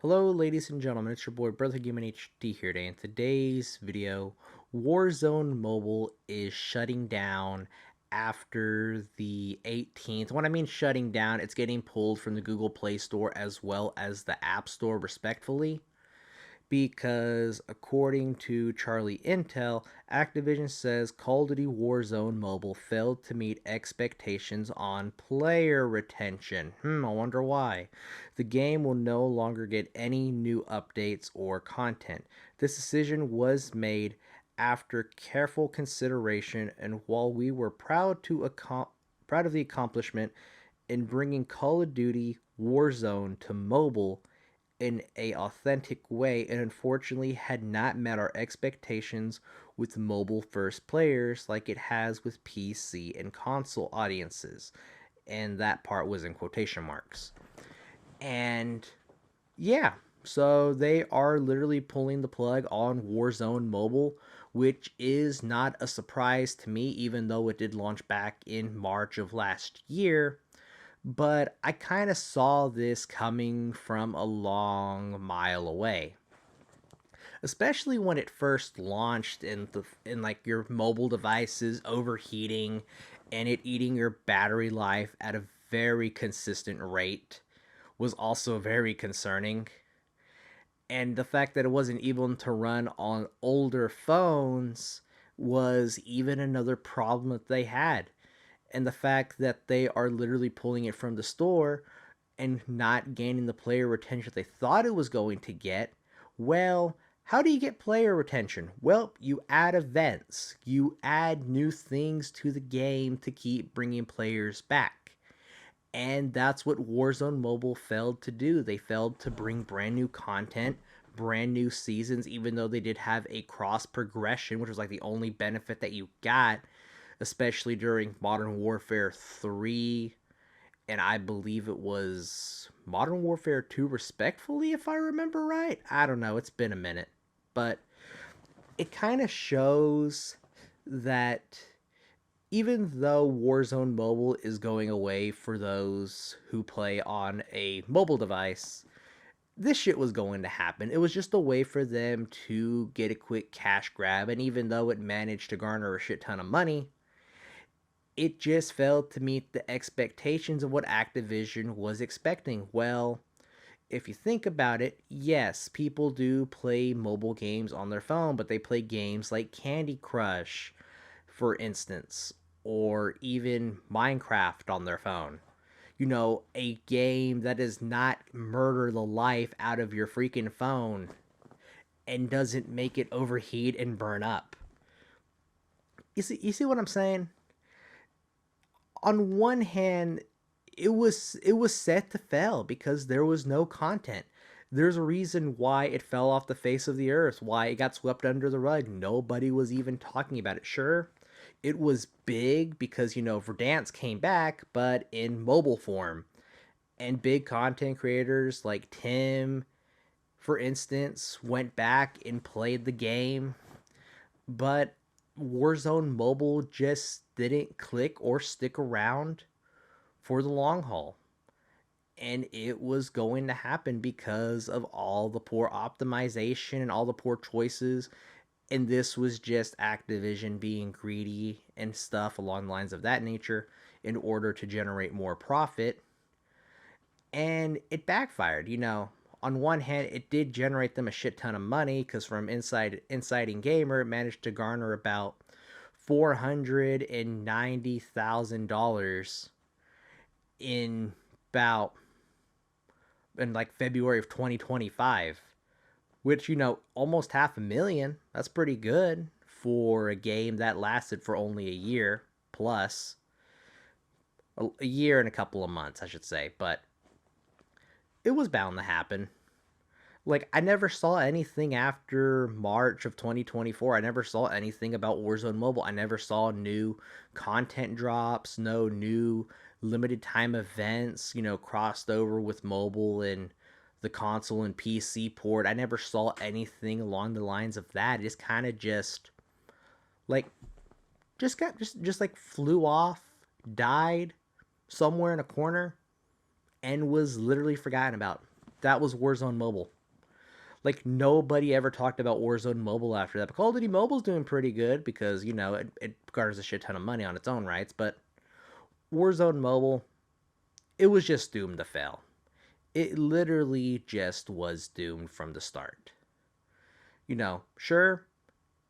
Hello ladies and gentlemen, it's your boy Brother Gaming HD here today. In today's video, Warzone Mobile is shutting down after the 18th. When I mean shutting down, it's getting pulled from the Google Play Store as well as the App Store respectfully, because according to Charlie Intel, Activision says Call of Duty Warzone Mobile failed to meet expectations on player retention. I wonder why. The game will no longer get any new updates or content. This decision was made after careful consideration, and while we were proud of the accomplishment in bringing Call of Duty Warzone to mobile in a authentic way, and unfortunately had not met our expectations with mobile first players like it has with PC and console audiences. And that part was in quotation marks. And yeah, so they are literally pulling the plug on Warzone Mobile, which is not a surprise to me, even though it did launch back in March of last year. But I kind of saw this coming from a long mile away, especially when it first launched in like your mobile devices overheating and it eating your battery life at a very consistent rate was also very concerning. And the fact that it wasn't even to run on older phones was even another problem that they had. And the fact that they are literally pulling it from the store and not gaining the player retention they thought it was going to get, well, how do you get player retention? Well, you add events, you add new things to the game to keep bringing players back. And that's what Warzone Mobile failed to do. They failed to bring brand new content, brand new seasons, even though they did have a cross progression, which was like the only benefit that you got, especially during Modern Warfare 3, and I believe it was Modern Warfare 2, respectfully, if I remember right. I don't know, it's been a minute. But it kind of shows that even though Warzone Mobile is going away for those who play on a mobile device, this shit was going to happen. It was just a way for them to get a quick cash grab, and even though it managed to garner a shit ton of money, it just failed to meet the expectations of what Activision was expecting. Well, if you think about it, yes, people do play mobile games on their phone, but they play games like Candy Crush, for instance, or even Minecraft on their phone. You know, a game that does not murder the life out of your freaking phone and doesn't make it overheat and burn up. You see what I'm saying? On one hand, it was set to fail because there was no content. There's a reason why it fell off the face of the earth, why it got swept under the rug. Nobody was even talking about it. Sure, it was big because, Verdansk came back, but in mobile form. And big content creators like Tim, for instance, went back and played the game. But Warzone Mobile just didn't click or stick around for the long haul. And it was going to happen because of all the poor optimization and all the poor choices. And this was just Activision being greedy and stuff along the lines of that nature in order to generate more profit. And it backfired. On one hand, it did generate them a shit ton of money because from Insiding Gamer, it managed to garner about $490,000 in about in like February of 2025, which, almost half a million. That's pretty good for a game that lasted for only a year plus, a year and a couple of months, I should say. But it was bound to happen. Like, I never saw anything after March of 2024. I never saw anything about Warzone Mobile. I never saw new content drops, no new limited time events, crossed over with mobile and the console and PC port. I never saw anything along the lines of that. It just kind of just like just like flew off, died somewhere in a corner, and was literally forgotten about. That was Warzone Mobile. Like, nobody ever talked about Warzone Mobile after that. But Call of Duty Mobile's doing pretty good because, you know, it garners a shit ton of money on its own rights. But Warzone Mobile, it was just doomed to fail. It literally just was doomed from the start. You know, sure,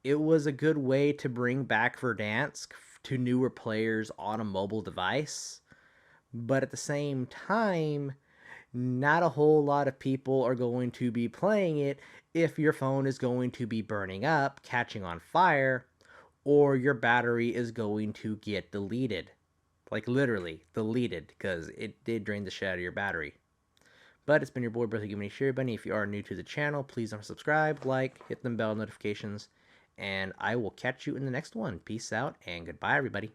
it was a good way to bring back Verdansk to newer players on a mobile device, but at the same time, not a whole lot of people are going to be playing it if your phone is going to be burning up, catching on fire, or your battery is going to get deleted. Like literally deleted, because it did drain the shit out of your battery. But it's been your boy, Brother Giving a Share Bunny. If you are new to the channel, please don't subscribe, like, hit the bell notifications, and I will catch you in the next one. Peace out, and goodbye, everybody.